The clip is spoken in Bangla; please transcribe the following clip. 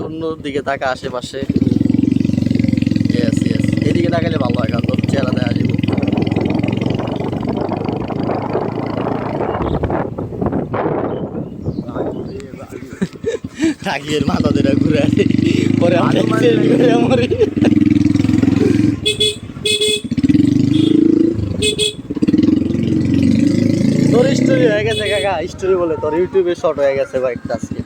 অন্য দিকে তাকা আশেপাশে। ইয়েস ইয়েস, এদিকে তাকালে ভালো হয় কারণ তোর চেহারা দেখা যাবো। রাগিয়ে মাথা ধরে ঘুরে আসে পরে আমার তোর স্টোরি হয়ে গেছে কাকা, স্টোরি বলে তোর ইউটিউবে শর্ট হয়ে গেছে বাইকটা আজকে।